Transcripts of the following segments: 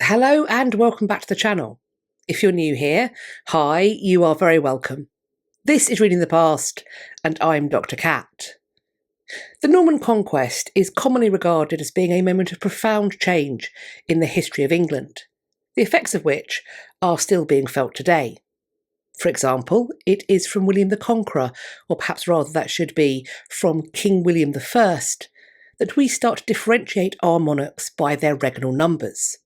Hello and welcome back to the channel. If you're new here, hi, you are very welcome. This is Reading the Past and I'm Dr. Cat. The Norman Conquest is commonly regarded as being a moment of profound change in the history of England, the effects of which are still being felt today. For example, it is from William the Conqueror, or perhaps rather that should be from King William I, that we start to differentiate our monarchs by their regnal numbers.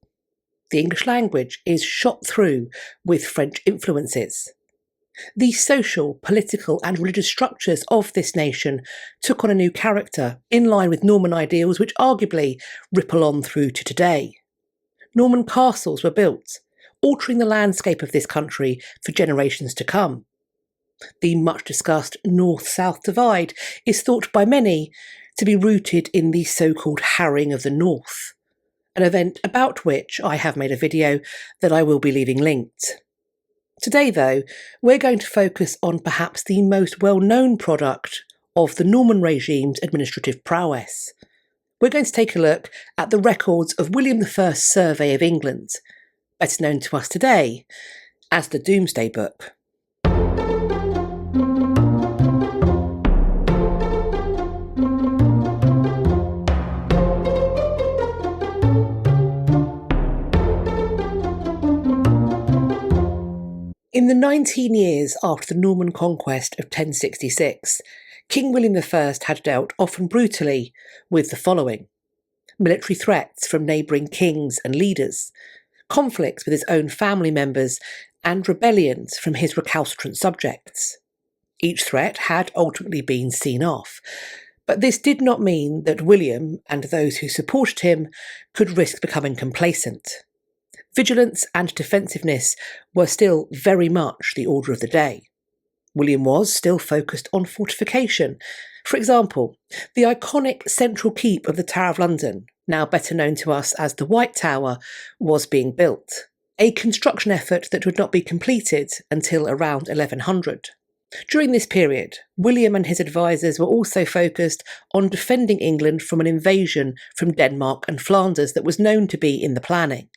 The English language is shot through with French influences. The social, political and religious structures of this nation took on a new character, in line with Norman ideals which arguably ripple on through to today. Norman castles were built, altering the landscape of this country for generations to come. The much discussed North-South divide is thought by many to be rooted in the so-called harrying of the North, an event about which I have made a video that I will be leaving linked. Today, though, we're going to focus on perhaps the most well-known product of the Norman regime's administrative prowess. We're going to take a look at the records of William I's survey of England, better known to us today as the Domesday Book. In the 19 years after the Norman conquest of 1066, King William I had dealt often brutally with the following: military threats from neighbouring kings and leaders, conflicts with his own family members, and rebellions from his recalcitrant subjects. Each threat had ultimately been seen off, but this did not mean that William and those who supported him could risk becoming complacent. Vigilance and defensiveness were still very much the order of the day. William was still focused on fortification. For example, the iconic central keep of the Tower of London, now better known to us as the White Tower, was being built, a construction effort that would not be completed until around 1100. During this period, William and his advisors were also focused on defending England from an invasion from Denmark and Flanders that was known to be in the planning.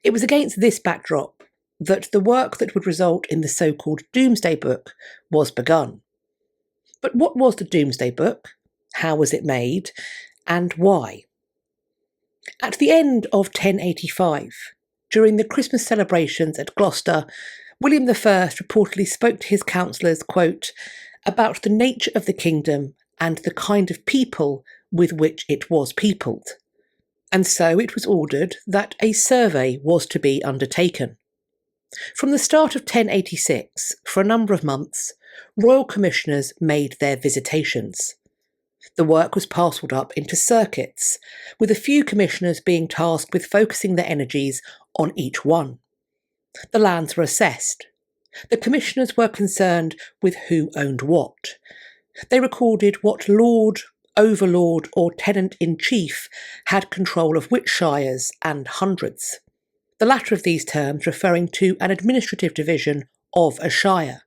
It was against this backdrop that the work that would result in the so-called Domesday Book was begun. But what was the Domesday Book? How was it made? And why? At the end of 1085, during the Christmas celebrations at Gloucester, William I reportedly spoke to his councillors, quote, about the nature of the kingdom and the kind of people with which it was peopled. And so it was ordered that a survey was to be undertaken. From the start of 1086, for a number of months, royal commissioners made their visitations. The work was parcelled up into circuits, with a few commissioners being tasked with focusing their energies on each one. The lands were assessed. The commissioners were concerned with who owned what. They recorded what lord, overlord or tenant-in-chief had control of which shires and hundreds, the latter of these terms referring to an administrative division of a shire.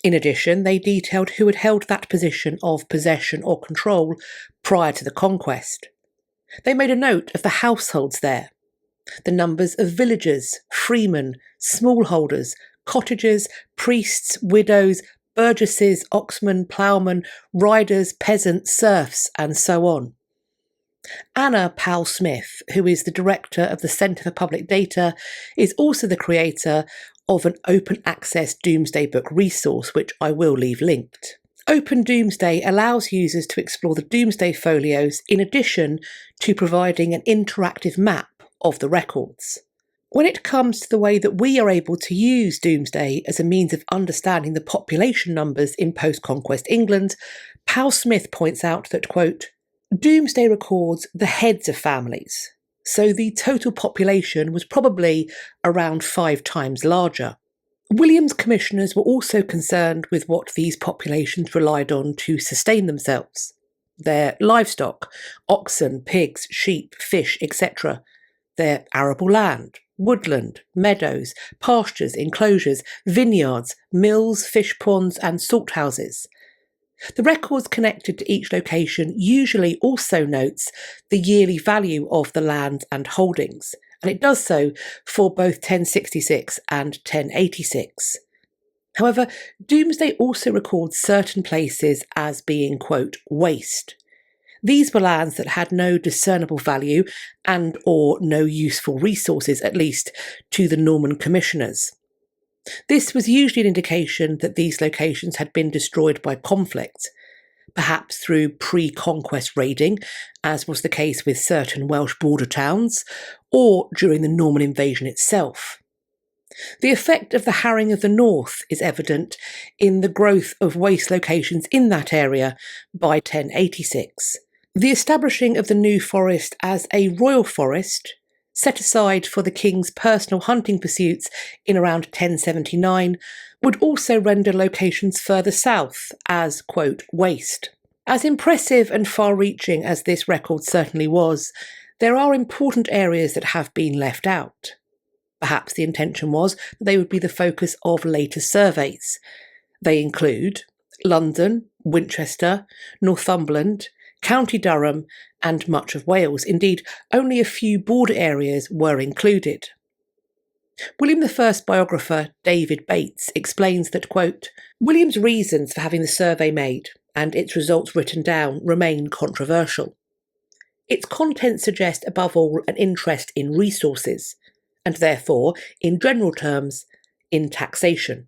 In addition, they detailed who had held that position of possession or control prior to the conquest. They made a note of the households there, the numbers of villagers, freemen, smallholders, cottagers, priests, widows, burgesses, oxmen, ploughmen, riders, peasants, serfs, and so on. Anna Powell-Smith, who is the director of the Centre for Public Data, is also the creator of an open access Domesday Book resource, which I will leave linked. Open Domesday allows users to explore the Domesday folios in addition to providing an interactive map of the records. When it comes to the way that we are able to use Domesday as a means of understanding the population numbers in post-conquest England, Powell-Smith points out that, quote, Domesday records the heads of families, so the total population was probably around 5 times larger. William's commissioners were also concerned with what these populations relied on to sustain themselves. Their livestock, oxen, pigs, sheep, fish, etc., their arable land, woodland, meadows, pastures, enclosures, vineyards, mills, fish ponds and salt houses. The records connected to each location usually also notes the yearly value of the land and holdings, and it does so for both 1066 and 1086. However, Domesday also records certain places as being, quote, waste. These were lands that had no discernible value and or no useful resources, at least to the Norman commissioners. This was usually an indication that these locations had been destroyed by conflict, perhaps through pre-conquest raiding, as was the case with certain Welsh border towns, or during the Norman invasion itself. The effect of the harrying of the north is evident in the growth of waste locations in that area by 1086. The establishing of the New Forest as a royal forest, set aside for the king's personal hunting pursuits in around 1079, would also render locations further south as, quote, waste. As impressive and far-reaching as this record certainly was, there are important areas that have been left out. Perhaps the intention was that they would be the focus of later surveys. They include London, Winchester, Northumberland, County Durham, and much of Wales. Indeed, only a few border areas were included. William I's biographer, David Bates, explains that, quote, William's reasons for having the survey made and its results written down remain controversial. Its contents suggest above all an interest in resources, and therefore, in general terms, in taxation.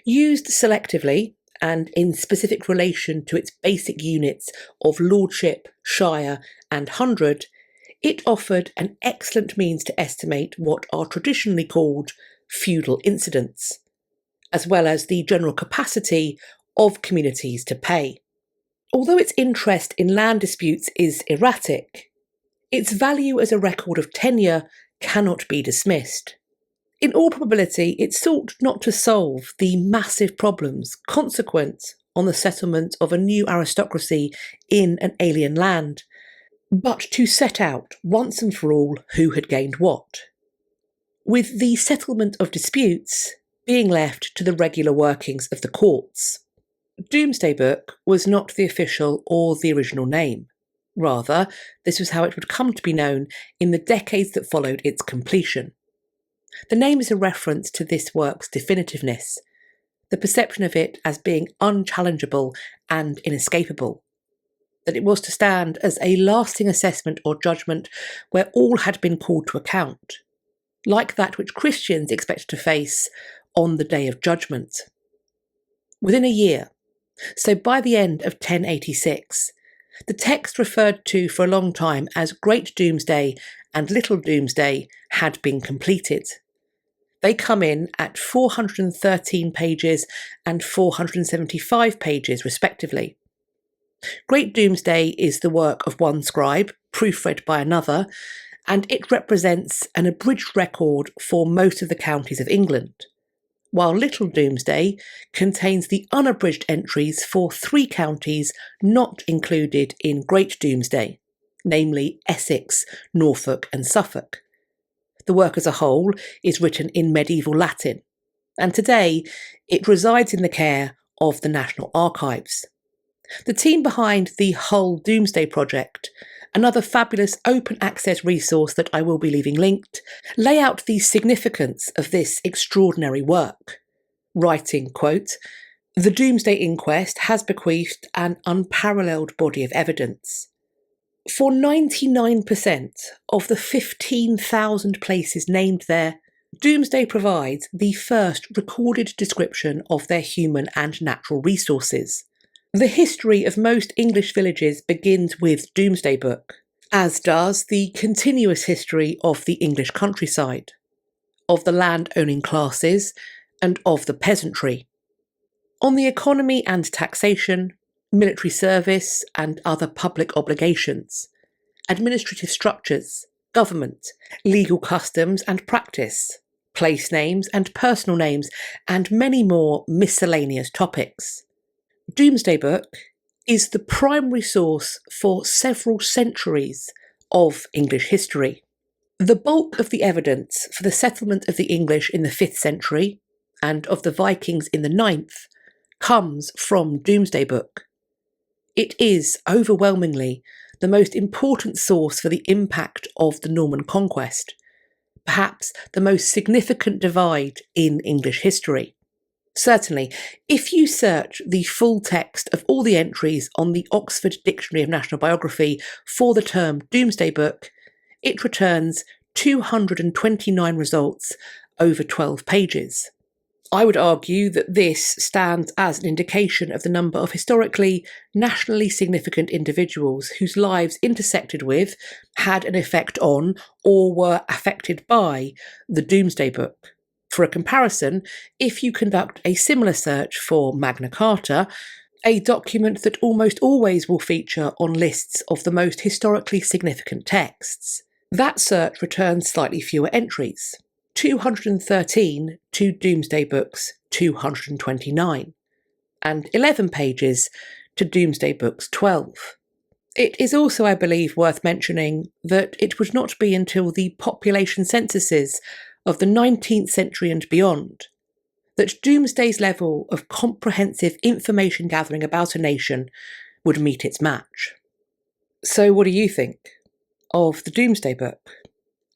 Used selectively, and in specific relation to its basic units of lordship, shire, and hundred, it offered an excellent means to estimate what are traditionally called feudal incidents, as well as the general capacity of communities to pay. Although its interest in land disputes is erratic, its value as a record of tenure cannot be dismissed. In all probability, it sought not to solve the massive problems consequent on the settlement of a new aristocracy in an alien land, but to set out once and for all who had gained what, with the settlement of disputes being left to the regular workings of the courts. Domesday Book was not the official or the original name. Rather, this was how it would come to be known in the decades that followed its completion. The name is a reference to this work's definitiveness, the perception of it as being unchallengeable and inescapable, that it was to stand as a lasting assessment or judgment where all had been called to account, like that which Christians expected to face on the Day of Judgment. Within a year, so by the end of 1086, the text referred to for a long time as Great Domesday and Little Domesday had been completed. They come in at 413 pages and 475 pages respectively. Great Domesday is the work of one scribe, proofread by another, and it represents an abridged record for most of the counties of England, while Little Domesday contains the unabridged entries for 3 counties not included in Great Domesday, namely Essex, Norfolk and Suffolk. The work as a whole is written in medieval Latin, and today it resides in the care of the National Archives. The team behind the Hull Domesday Project, another fabulous open access resource that I will be leaving linked, lay out the significance of this extraordinary work, writing, quote, "The Domesday Inquest has bequeathed an unparalleled body of evidence. For 99% of the 15,000 places named there, Domesday provides the first recorded description of their human and natural resources. The history of most English villages begins with Domesday Book, as does the continuous history of the English countryside, of the land-owning classes, and of the peasantry. On the economy and taxation, military service and other public obligations, administrative structures, government, legal customs and practice, place names and personal names, and many more miscellaneous topics. Domesday Book is the primary source for several centuries of English history. The bulk of the evidence for the settlement of the English in the 5th century and of the Vikings in the 9th comes from Domesday Book. It is overwhelmingly the most important source for the impact of the Norman conquest, perhaps the most significant divide in English history. Certainly, if you search the full text of all the entries on the Oxford Dictionary of National Biography for the term Domesday Book, it returns 229 results over 12 pages. I would argue that this stands as an indication of the number of historically, nationally significant individuals whose lives intersected with, had an effect on, or were affected by the Domesday Book. For a comparison, if you conduct a similar search for Magna Carta, a document that almost always will feature on lists of the most historically significant texts, that search returns slightly fewer entries. 213 to Domesday Book's 229, and 11 pages to Domesday Book's 12. It is also, I believe, worth mentioning that it would not be until the population censuses of the 19th century and beyond that Domesday's level of comprehensive information gathering about a nation would meet its match. So what do you think of the Domesday Book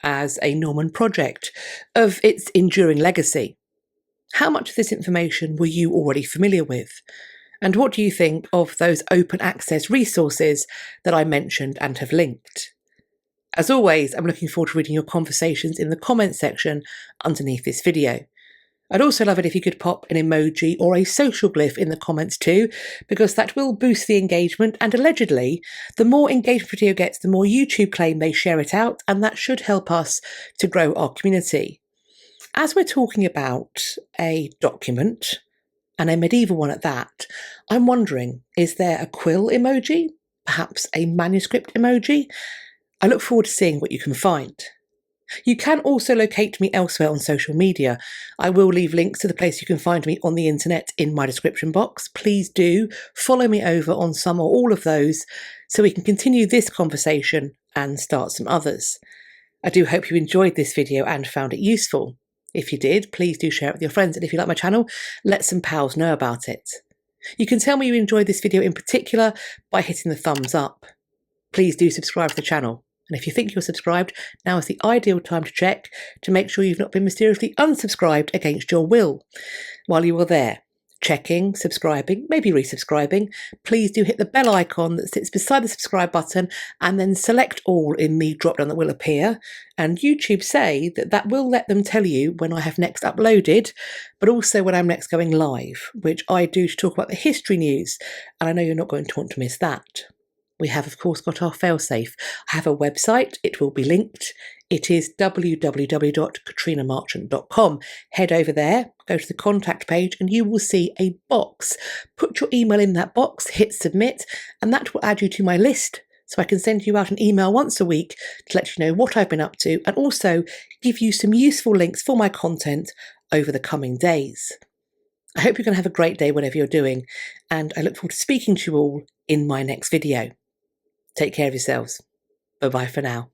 as a Norman project, of its enduring legacy? How much of this information were you already familiar with? And what do you think of those open access resources that I mentioned and have linked? As always, I'm looking forward to reading your conversations in the comments section underneath this video. I'd also love it if you could pop an emoji or a social glyph in the comments too, because that will boost the engagement, and allegedly, the more engagement video gets, the more YouTube claim they share it out, and that should help us to grow our community. As we're talking about a document, and a medieval one at that, I'm wondering, is there a quill emoji? Perhaps a manuscript emoji? I look forward to seeing what you can find. You can also locate me elsewhere on social media. I will leave links to the place you can find me on the internet in my description box. Please do follow me over on some or all of those so we can continue this conversation and start some others. I do hope you enjoyed this video and found it useful. If you did, please do share it with your friends, and if you like my channel, let some pals know about it. You can tell me you enjoyed this video in particular by hitting the thumbs up. Please do subscribe to the channel. And if you think you're subscribed, now is the ideal time to check to make sure you've not been mysteriously unsubscribed against your will. While you are there, checking, subscribing, maybe resubscribing, please do hit the bell icon that sits beside the subscribe button and then select all in the drop down that will appear. And YouTube say that that will let them tell you when I have next uploaded, but also when I'm next going live, which I do to talk about the history news. And I know you're not going to want to miss that. We have, of course, got our failsafe. I have a website. It will be linked. It is www.katrinamarchant.com. Head over there, go to the contact page, and you will see a box. Put your email in that box, hit submit, and that will add you to my list. So I can send you out an email once a week to let you know what I've been up to, and also give you some useful links for my content over the coming days. I hope you're going to have a great day, whatever you're doing, and I look forward to speaking to you all in my next video. Take care of yourselves. Bye-bye for now.